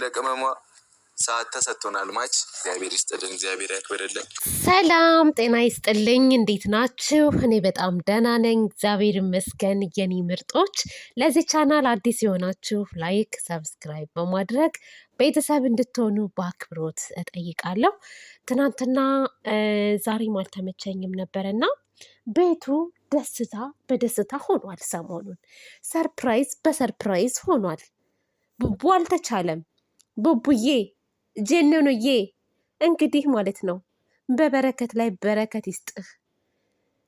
ለቅመሟ ሰዓት ተሰጥቶናል። ማች እግዚአብሔር ይስጥልን፣ እግዚአብሔር ያክብርልን። ሰላም ጤና ይስጥልኝ። እንዴት ናችሁ? እኔ በጣም ደህና ነኝ፣ እግዚአብሔር ይመስገን። የኔ ምርጦች፣ ለዚህ ቻናል አዲስ የሆናችሁ ላይክ፣ ሰብስክራይብ በማድረግ ቤተሰብ እንድትሆኑ በአክብሮት እጠይቃለሁ። ትናንትና ዛሬም አልተመቸኝም ነበረና ቤቱ ደስታ በደስታ ሆኗል። ሰሞኑን ሰርፕራይዝ በሰርፕራይዝ ሆኗል። ቡቡ አልተቻለም። ቡቡዬ ጀነኑዬ እንግዲህ ማለት ነው በበረከት ላይ በረከት ይስጥህ።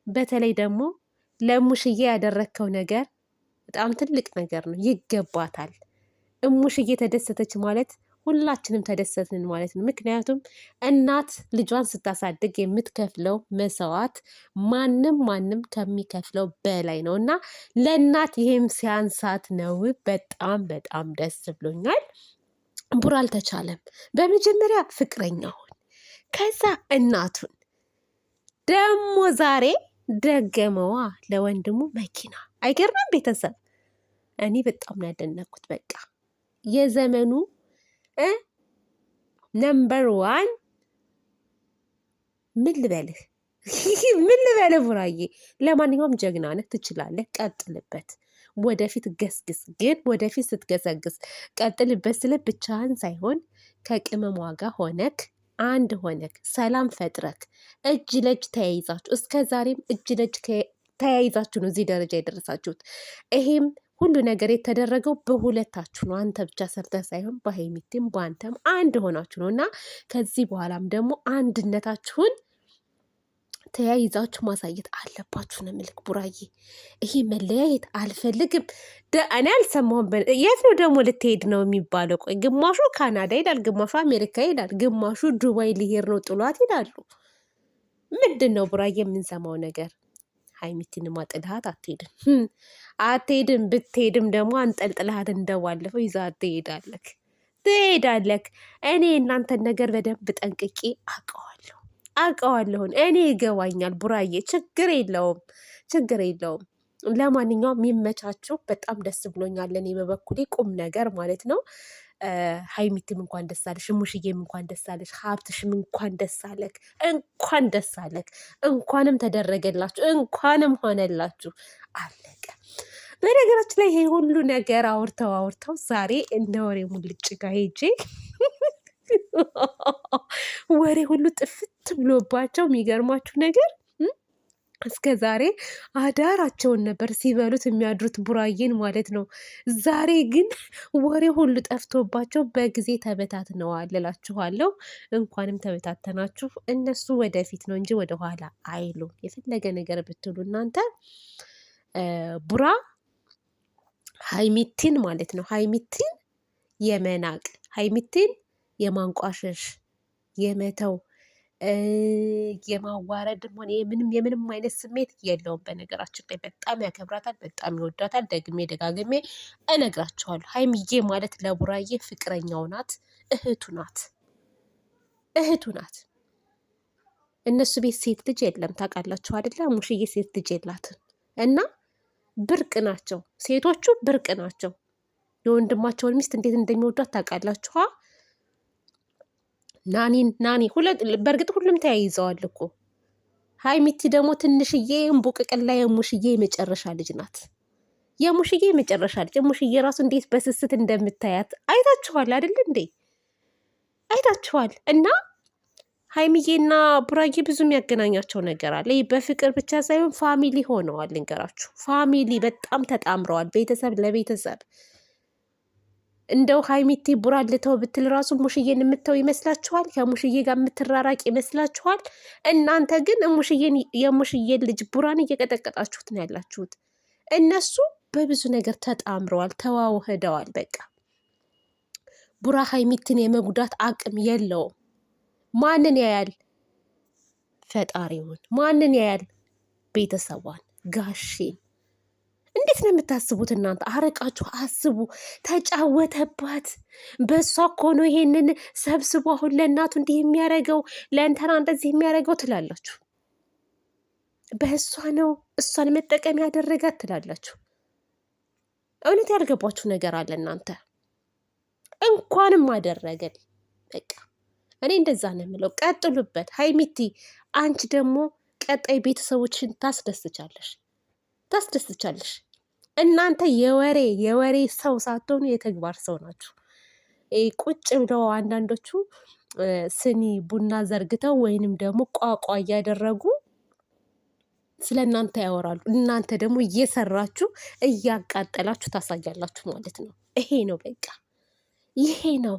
በተለይ ደግሞ ለእሙሽዬ ያደረግከው ነገር በጣም ትልቅ ነገር ነው፣ ይገባታል። እሙሽዬ ተደሰተች ማለት ሁላችንም ተደሰትን ማለት ነው። ምክንያቱም እናት ልጇን ስታሳድግ የምትከፍለው መስዋዕት ማንም ከሚከፍለው በላይ ነው እና ለእናት ይሄም ሲያንሳት ነው። በጣም በጣም ደስ ብሎኛል። ቡራ አልተቻለም። በመጀመሪያ ፍቅረኛውን፣ ከዛ እናቱን፣ ደግሞ ዛሬ ደገመዋ ለወንድሙ መኪና። አይገርምም? ቤተሰብ እኔ በጣም ነው ያደነኩት። በቃ የዘመኑ ነምበር ዋን ምን ልበልህ ቡራዬ። ለማንኛውም ጀግና ነህ፣ ትችላለህ፣ ቀጥልበት። ወደፊት ገስግስ። ግን ወደፊት ስትገሰግስ ቀጥልበት ስለ ብቻህን ሳይሆን ከቅመሟ ጋር ሆነክ አንድ ሆነክ ሰላም ፈጥረክ እጅ ለእጅ ተያይዛችሁ፣ እስከ ዛሬም እጅ ለእጅ ተያይዛችሁ ነው እዚህ ደረጃ የደረሳችሁት። ይሄም ሁሉ ነገር የተደረገው በሁለታችሁ ነው። አንተ ብቻ ሰርተህ ሳይሆን በሀይሚቴም በአንተም አንድ ሆናችሁ ነው እና ከዚህ በኋላም ደግሞ አንድነታችሁን ተያይዛችሁ ማሳየት አለባችሁ ነው የምልክ ቡራዬ። ይሄ መለያየት አልፈልግም። እኔ አልሰማሁም። የት ነው ደግሞ ልትሄድ ነው የሚባለው? ቆይ ግማሹ ካናዳ ይሄዳል፣ ግማሹ አሜሪካ ይሄዳል፣ ግማሹ ዱባይ ሊሄድ ነው ጥሏት ይላሉ። ምንድን ነው ቡራዬ የምንሰማው ነገር? ሀይሚቲንማ ጥልሃት አትሄድም። ብትሄድም ደግሞ አንጠልጥልሃት እንደባለፈው ይዛ ትሄዳለክ። እኔ እናንተን ነገር በደንብ ጠንቅቄ አውቀዋለሁን። እኔ ይገባኛል ቡራዬ፣ ችግር የለውም። ለማንኛውም የሚመቻችሁ በጣም ደስ ብሎኛል። እኔ በበኩሌ ቁም ነገር ማለት ነው። ሀይሚትም እንኳን ደስ አለሽ፣ ሙሽዬም እንኳን ደስ አለሽ፣ ሀብትሽም እንኳን ደስ አለክ፣ እንኳንም ተደረገላችሁ፣ እንኳንም ሆነላችሁ። አለቀ። በነገራችን ላይ ይሄ ሁሉ ነገር አውርተው ዛሬ እንደ ወሬ ሙልጭ ጋር ሄጄ ወሬ ሁሉ ጥፍት ብሎባቸው የሚገርማችሁ ነገር እስከ ዛሬ አዳራቸውን ነበር ሲበሉት የሚያድሩት ቡራዬን ማለት ነው። ዛሬ ግን ወሬ ሁሉ ጠፍቶባቸው በጊዜ ተበታትነዋል እላችኋለሁ። እንኳንም ተበታተናችሁ። እነሱ ወደፊት ነው እንጂ ወደኋላ አይሉም። የፈለገ ነገር ብትሉ እናንተ ቡራ ሀይሚቲን ማለት ነው ሀይሚቲን የመናቅ ሀይሚቲን የማንቋሸሽ የመተው የማዋረድም ሆነ የምንም አይነት ስሜት የለውም። በነገራችን ላይ በጣም ያከብራታል፣ በጣም ይወዳታል። ደግሜ ደጋግሜ እነግራችኋለሁ። ሀይሚዬ ማለት ለቡራዬ ፍቅረኛው ናት፣ እህቱ ናት። እነሱ ቤት ሴት ልጅ የለም ታውቃላችሁ አይደለ? ሙሽዬ ሴት ልጅ የላትም እና ብርቅ ናቸው፣ ሴቶቹ ብርቅ ናቸው። የወንድማቸውን ሚስት እንዴት እንደሚወዷት ታውቃላችኋ? ናኒ በእርግጥ ሁሉም ተያይዘዋል እኮ። ሀይሚቲ ደግሞ ትንሽዬ እምቡቅቅላ የሙሽዬ የመጨረሻ ልጅ ናት። የሙሽዬ የመጨረሻ ልጅ ሙሽዬ ራሱ እንዴት በስስት እንደምታያት አይታችኋል አይደል እንዴ? አይታችኋል። እና ሀይሚዬና ቡራዬ ብዙ የሚያገናኛቸው ነገር አለ። ይህ በፍቅር ብቻ ሳይሆን ፋሚሊ ሆነዋል። ልንገራችሁ፣ ፋሚሊ በጣም ተጣምረዋል። ቤተሰብ ለቤተሰብ እንደው ሀይሚቲ ቡራን ልተው ብትል ራሱ ሙሽዬን የምተው ይመስላችኋል? ከሙሽዬ ጋር የምትራራቅ ይመስላችኋል? እናንተ ግን የሙሽዬን ልጅ ቡራን እየቀጠቀጣችሁት ነው ያላችሁት። እነሱ በብዙ ነገር ተጣምረዋል፣ ተዋውህደዋል። በቃ ቡራ ሀይሚትን የመጉዳት አቅም የለውም። ማንን ያያል? ፈጣሪውን። ማንን ያያል? ቤተሰቧን፣ ጋሼን። እንዴት ነው የምታስቡት እናንተ? አረቃችሁ አስቡ። ተጫወተባት። በእሷ እኮ ነው ይሄንን ሰብስቦ አሁን ለእናቱ እንዲህ የሚያደርገው ለእንተና እንደዚህ የሚያደርገው ትላላችሁ። በእሷ ነው እሷን መጠቀም ያደረጋት ትላላችሁ። እውነት ያልገባችሁ ነገር አለ እናንተ። እንኳንም አደረገል። በቃ እኔ እንደዛ ነው የምለው። ቀጥሉበት። ሀይሚቲ አንቺ ደግሞ ቀጣይ ቤተሰቦችን ታስደስቻለሽ። እናንተ የወሬ ሰው ሳትሆኑ የተግባር ሰው ናችሁ። ቁጭ ብለው አንዳንዶቹ ስኒ ቡና ዘርግተው ወይንም ደግሞ ቋቋ እያደረጉ ስለ እናንተ ያወራሉ። እናንተ ደግሞ እየሰራችሁ እያቃጠላችሁ ታሳያላችሁ ማለት ነው። ይሄ ነው በቃ ይሄ ነው።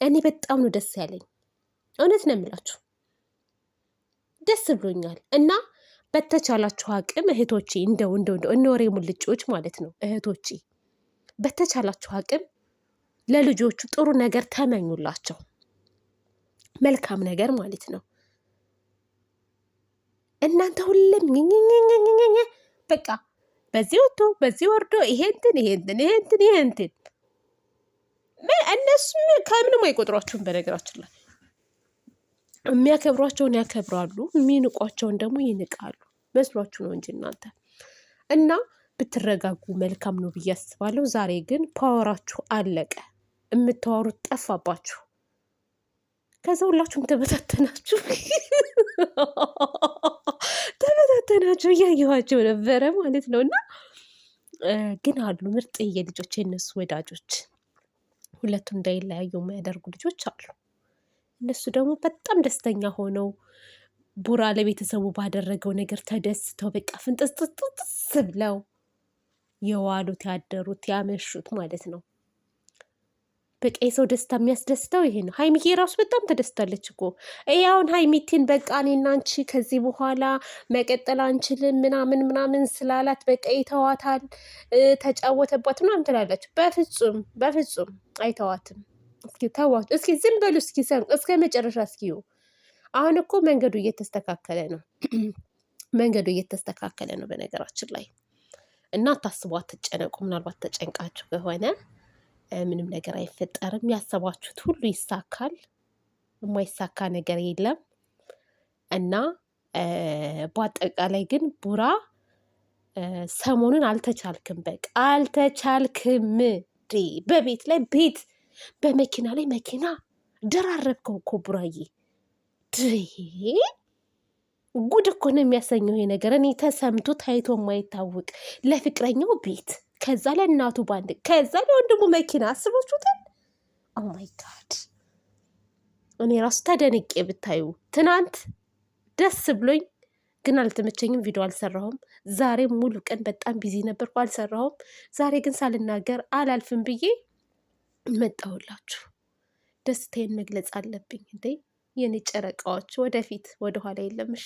እኔ በጣም ነው ደስ ያለኝ። እውነት ነው የምላችሁ ደስ ብሎኛል። እና በተቻላችሁ አቅም እህቶቼ እንደው እነ ወሬ ሙልጮች ማለት ነው እህቶቼ በተቻላችሁ አቅም ለልጆቹ ጥሩ ነገር ተመኙላቸው። መልካም ነገር ማለት ነው። እናንተ ሁሉም በቃ በዚህ ወጥቶ በዚህ ወርዶ ይሄንትን እነሱ ከምንም አይቆጥሯችሁም። በነገራችን ላይ የሚያከብሯቸውን ያከብራሉ፣ የሚንቋቸውን ደግሞ ይንቃሉ። መስሏችሁ ነው እንጂ እናንተ እና ብትረጋጉ መልካም ነው ብዬ አስባለሁ። ዛሬ ግን ፓወራችሁ አለቀ። የምታወሩት ጠፋባችሁ። ከዛ ሁላችሁም ተበታተናችሁ እያየኋቸው ነበረ ማለት ነው። እና ግን አሉ ምርጥዬ ልጆች፣ የእነሱ ወዳጆች፣ ሁለቱም እንዳይለያዩ የሚያደርጉ ልጆች አሉ። እነሱ ደግሞ በጣም ደስተኛ ሆነው ቡራ ለቤተሰቡ ባደረገው ነገር ተደስተው በቃ ፍንጥስጥስጥስ ብለው የዋሉት ያደሩት ያመሹት ማለት ነው። በቃ የሰው ደስታ የሚያስደስተው ይሄ ነው። ሀይሚዬ ራሱ በጣም ተደስታለች እኮ። አሁን ሀይሚቴን በቃ እኔና አንቺ ከዚህ በኋላ መቀጠል አንችልም ምናምን ስላላት በቃ ይተዋታል፣ ተጫወተባት ምናምን ትላለች። በፍጹም አይተዋትም። እስኪ ተዋት፣ እስኪ ዝም በሉ፣ እስኪ ሰሩ እስከ መጨረሻ እስኪዩ። አሁን እኮ መንገዱ እየተስተካከለ ነው በነገራችን ላይ እና አታስቡ፣ አትጨነቁ። ምናልባት ተጨንቃችሁ ከሆነ ምንም ነገር አይፈጠርም። ያሰባችሁት ሁሉ ይሳካል። የማይሳካ ነገር የለም እና በአጠቃላይ ግን ቡራ ሰሞኑን አልተቻልክም፣ በቃ አልተቻልክም። በቤት ላይ ቤት፣ በመኪና ላይ መኪና ደራረብከው እኮ ቡራዬ። ጉድ እኮ ነው የሚያሰኘው ይሄ ነገር። እኔ ተሰምቶ ታይቶ የማይታወቅ ለፍቅረኛው ቤት፣ ከዛ ለእናቱ ባንድ፣ ከዛ ለወንድሙ መኪና። አስባችሁታል? ኦ ማይ ጋድ! እኔ ራሱ ተደንቄ ብታዩ። ትናንት ደስ ብሎኝ ግን አልተመቸኝም፣ ቪዲዮ አልሰራሁም። ዛሬ ሙሉ ቀን በጣም ቢዚ ነበርኩ፣ አልሰራሁም። ዛሬ ግን ሳልናገር አላልፍም ብዬ መጣሁላችሁ። ደስታዬን መግለጽ አለብኝ እንዴ የኔ ጨረቃዎች። ወደፊት ወደኋላ የለም። እሺ